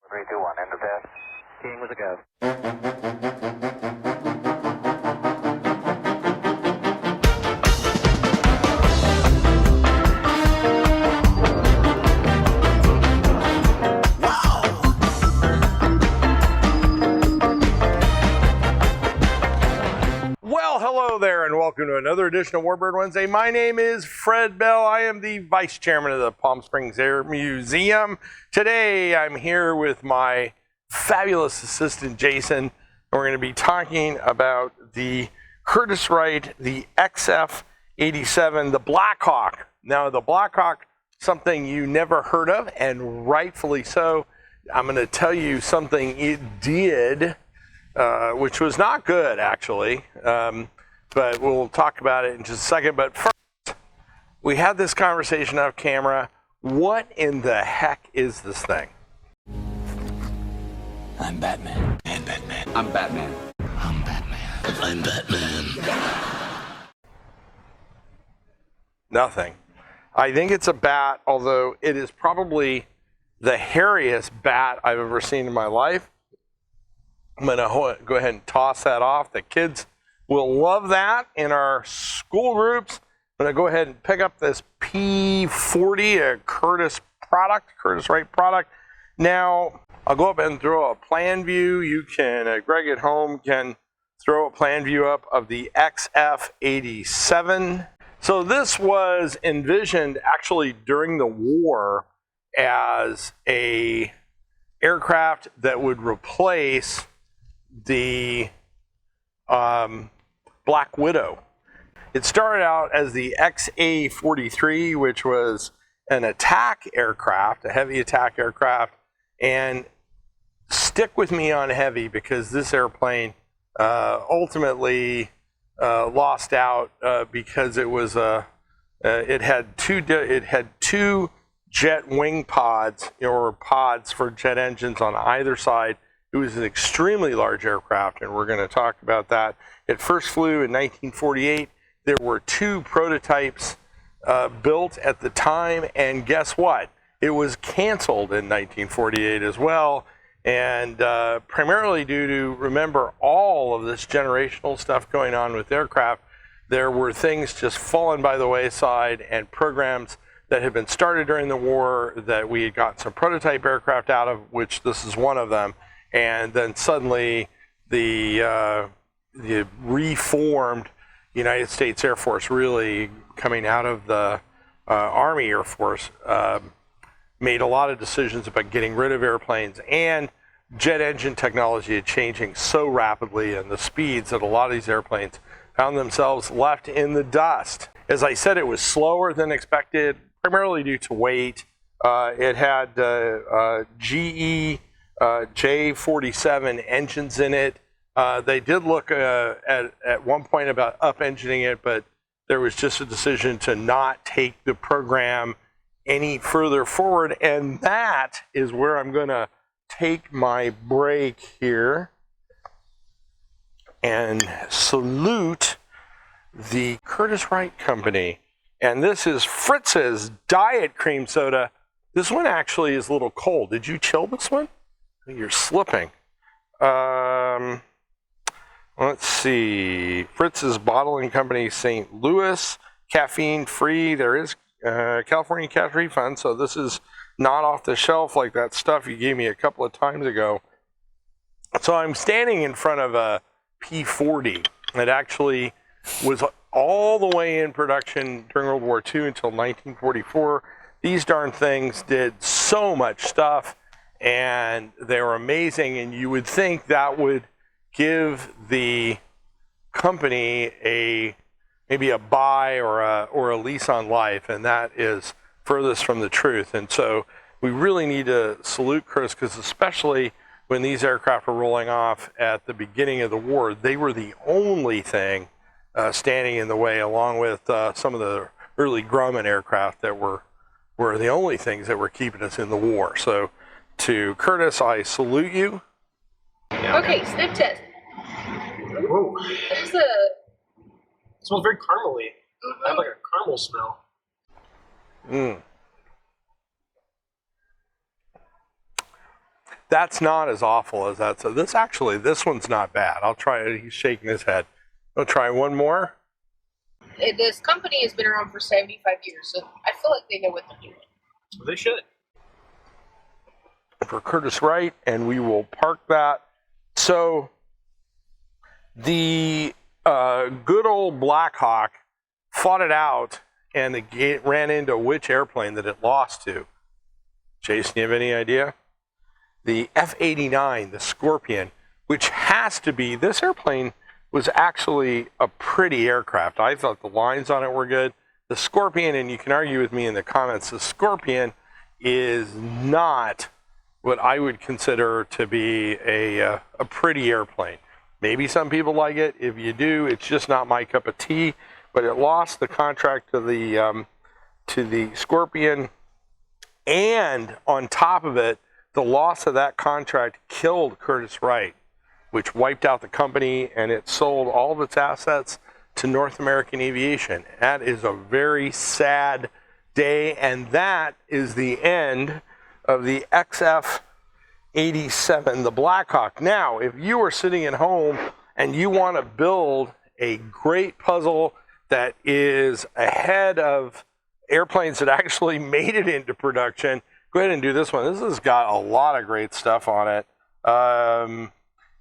3, 2, 1, end of test. King with a go. Well, hello there, and welcome to another edition of Warbird Wednesday. My name is Fred Bell. I am the Vice Chairman of the Palm Springs Air Museum. Today, I'm here with my fabulous assistant, Jason, and we're going to be talking about the Curtiss Wright, the XF-87, the Blackhawk. Now, the Blackhawk, something you never heard of, and rightfully so. I'm going to tell you something it did, which was not good, actually, but we'll talk about it in just a second. But first, we had this conversation off camera. What in the heck is this thing? I'm Batman. I'm Batman. I'm Batman. I'm Batman. I'm Batman. Nothing. I think it's a bat, although it is probably the hairiest bat I've ever seen in my life. I'm going to go ahead and toss that off. The kids will love that in our school groups. I'm going to go ahead and pick up this P40, a Curtiss Wright product. Now, I'll go up and throw a plan view. You can, Greg at home can throw a plan view up of the XF-87. So this was envisioned actually during the war as a aircraft that would replace the Black Widow. It started out as the XA-43, which was an attack aircraft, a heavy attack aircraft. And stick with me on heavy, because this airplane ultimately lost out because it was it had two jet wing pods, or pods for jet engines on either side. It was an extremely large aircraft, and we're going to talk about that. It first flew in 1948. There were two prototypes built at the time, and guess what? It was canceled in 1948 as well, and primarily due to, remember, all of this generational stuff going on with aircraft. There were things just falling by the wayside, and programs that had been started during the war that we had gotten some prototype aircraft out of, which this is one of them. And then suddenly the reformed United States Air Force, really coming out of the Army Air Force, made a lot of decisions about getting rid of airplanes, and jet engine technology is changing so rapidly, and the speeds that a lot of these airplanes found themselves left in the dust. As I said, it was slower than expected, primarily due to weight. It had GE J47 engines in it. They did look at one point about up-engineing it, but there was just a decision to not take the program any further forward, and that is where I'm going to take my break here and salute the Curtiss Wright Company. And this is Fritz's Diet Cream Soda. This one actually is a little cold. Did you chill this one? You're slipping. Let's see. Fritz's Bottling Company, St. Louis, caffeine free. There is California cash refund, so this is not off the shelf like that stuff you gave me a couple of times ago. So I'm standing in front of a P40. It actually was all the way in production during World War II until 1944. These darn things did so much stuff, and they were amazing, and you would think that would give the company maybe a buy or a lease on life, and that is furthest from the truth. And so we really need to salute Curtiss, because especially when these aircraft were rolling off at the beginning of the war, they were the only thing standing in the way, along with some of the early Grumman aircraft that were the only things that were keeping us in the war. So to Curtiss, I salute you. Okay, sniff test. Whoa. There's It smells very caramely. I have like a caramel smell. that's not as awful as that. So this one's not bad. I'll try it. He's shaking his head. I'll try one more. This company has been around for 75 years, so I feel like they know what they're doing. They should. For Curtis Wright, and we will park that. So the good old Blackhawk fought it out, and it ran into which airplane that it lost to? Jason, you have any idea? The F-89, the Scorpion, which has to be, this airplane was actually a pretty aircraft. I thought the lines on it were good. The Scorpion, and you can argue with me in the comments, the Scorpion is not what I would consider to be a pretty airplane. Maybe some people like it. If you do, it's just not my cup of tea. But it lost the contract to the Scorpion, and on top of it, the loss of that contract killed Curtis Wright, which wiped out the company, and it sold all of its assets to North American Aviation. That is a very sad day, and that is the end of the XF-87, the Blackhawk. Now, if you are sitting at home and you want to build a great puzzle that is ahead of airplanes that actually made it into production, go ahead and do this one. This has got a lot of great stuff on it.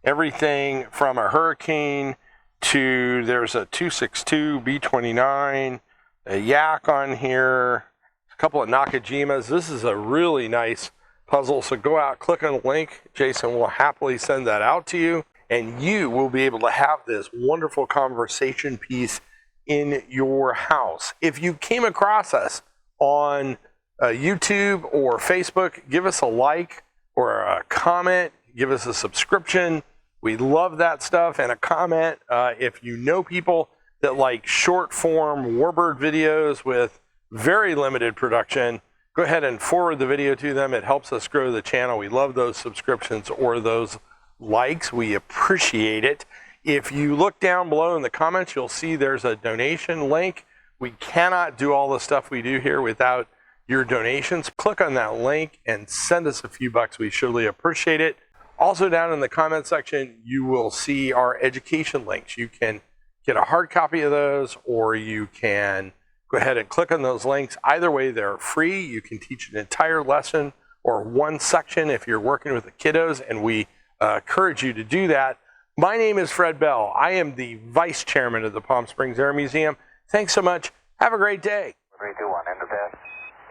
Everything from a Hurricane to, there's a 262 B-29, a Yak on here, a couple of Nakajimas. This is a really nice puzzle. So go out, click on the link. Jason will happily send that out to you, and you will be able to have this wonderful conversation piece in your house. If you came across us on YouTube or Facebook, give us a like or a comment, give us a subscription. We love that stuff, and a comment. If you know people that like short form Warbird videos with very limited production, go ahead and forward the video to them. It helps us grow the channel. We love those subscriptions or those likes. We appreciate it. If you look down below in the comments, you'll see there's a donation link. We cannot do all the stuff we do here without your donations. Click on that link and send us a few bucks. We surely appreciate it. Also, down in the comment section, you will see our education links. You can get a hard copy of those, or you can go ahead and click on those links. Either way, they're free. You can teach an entire lesson or one section if you're working with the kiddos, and we encourage you to do that. My name is Fred Bell. I am the Vice Chairman of the Palm Springs Air Museum. Thanks so much. Have a great day. 3, 2, 1, end of test.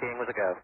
King with a go.